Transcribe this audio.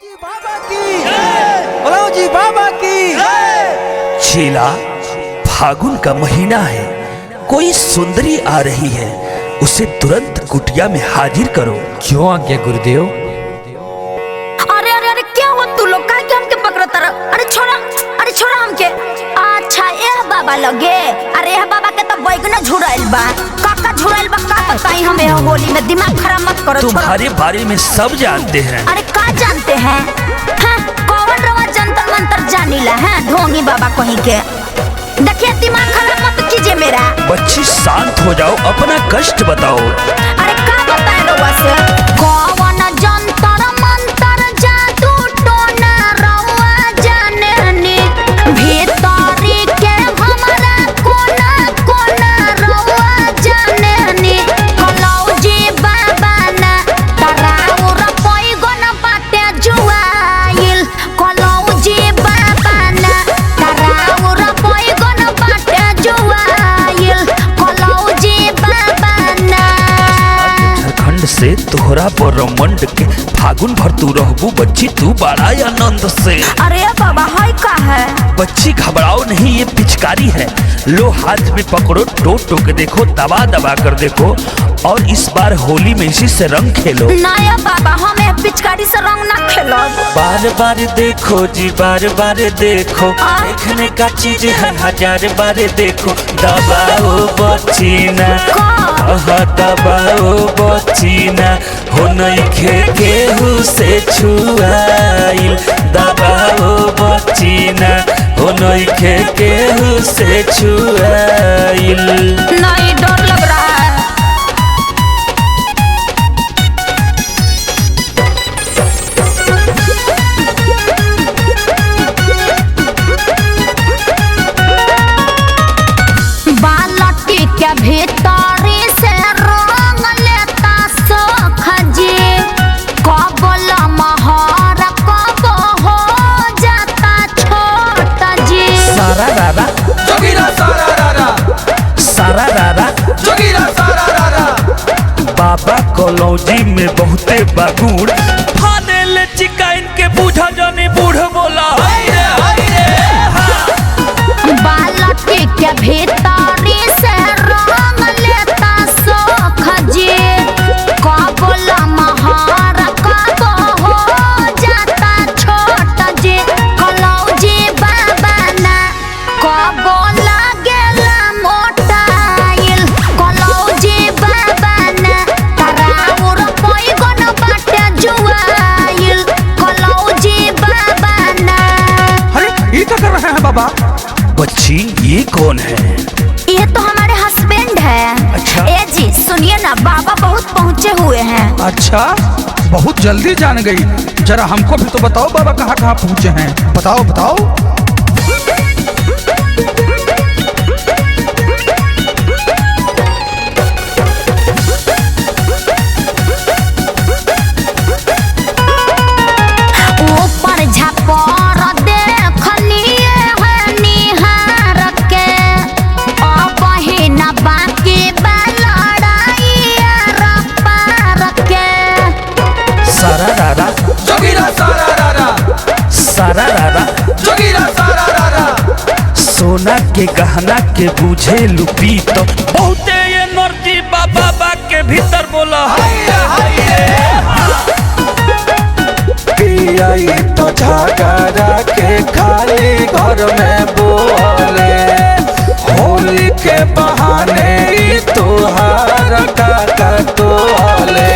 जी बाबा की बोलो जी बाबा की। चेला, फागुन का महीना है, कोई सुंदरी आ रही है, उसे तुरंत कुटिया में हाजिर करो। क्यों आज्ञा गुरुदेव? अरे अरे अरे क्या हो तू लोग का के हमके पकड़ता रह? अरे छोड़ा हमके। अच्छा यह बाबा लगे। अरे यह बाबा के तो बैगना झुराइल बा। काका झुराइल बा का बताई हमें होली में दिमाग खराब मत करो। तुम्हारे बारे में सब जानते हैं। अरे का जानते हैं? हाँ, कौन रवा जंतर मंतर जानीला है ढोंगी बाबा कहीं के। देखिए दिमाग खराब मत कीजिए मेरा। बच्ची शांत हो जाओ, अपना कष्ट बताओ। अरे का बताए रवा से? कौन जंतर मंतर जादू टोना रवा जाने नी भीतरी के हमारा कोना कोना रवा जाने नी कलौजी बाबा ना तराउर पैगन बाटे जुआइल कलौजी बाबा ना तराउर पैगन बाटे जुआइल कलौजी बाबा ना। झारखंड से तोहरा पर रमंड के फागुन भर तू रहबू बच्ची, तू बड़ा आनंद से। अरे बाबा हाय का है? बच्ची घबराओ नहीं, ये पिचकारी है, लो हाथ में पकड़ो, टोक टोक देखो, दबा दबा कर देखो, और इस बार होली में इसी से रंग खेलो। नया बाबा हमें पिचकारी से रंग ना खेलो। बार बार देखो जी, बार बार देखो, देखने का चीज है हजार बार देखो। दबाओ बच्ची ना, दबाओ बच्ची ना, हो नइखे केहू से छुआइल। दबाओ बच्ची ना, हो नइखे केहू से छुआइल। नहीं डर लग रहा है। बालटी के भीतरी से रंग लेता सोख जी, कबल महर कब हो जाता छोट जी। सारा रारा जोगीरा सारा रारा, सारा रारा जोगीरा सारा रारा। बाबा कलौजी में बहुते बागुड़, फाने ले चिकाइन के बूझा जाने बूढ़ बोला। बालटी के भीतरी से रंग लेता सोख जी, कबल महर कब हो जाता छोट जी कलौजी बाबा ना कब लागेला मोटाइल कलौजी बाबा ना तराउर पैगन बाटे जुआइल कलौजी बाबा ना। अरे ये क्या कर रहे हैं बाबा? बच्ची ये कौन है? ये तो हमारे हस्बैंड है। अच्छा। ए जी सुनिए ना, बाबा बहुत पहुँचे हुए हैं। अच्छा, बहुत जल्दी जान गई। जरा हमको भी तो बताओ बाबा कहाँ कहाँ पहुँचे हैं, बताओ बताओ। ऊपर झापर देखलिए है निहार के, अब ही न बाकी बा लड़ाई आर पार के। सारा रारा जोगीरा सारा रारा, सारा रारा जोगीरा सारा रारा। सोना के गहना के बूझे लुपी तो बहुते ये नर्जी बाबा के भीतर बोला। पियाई तो झगड़ा के खाली घर में बोले, होली के बहाने तोहार काका तोले।